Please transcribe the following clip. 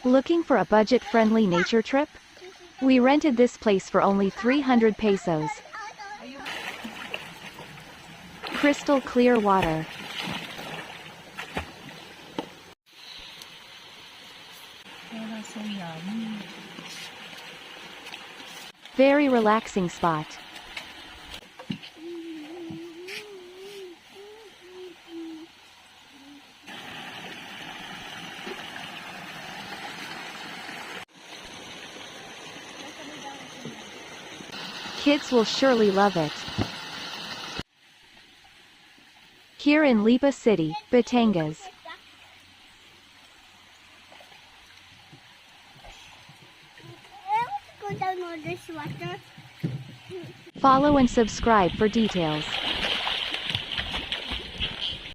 Looking for a budget-friendly nature trip? We rented this place for only 300 pesos. Crystal clear water. So yummy. Very relaxing spot. Kids will surely love it. Here in Lipa City, Batangas. Follow and subscribe for details.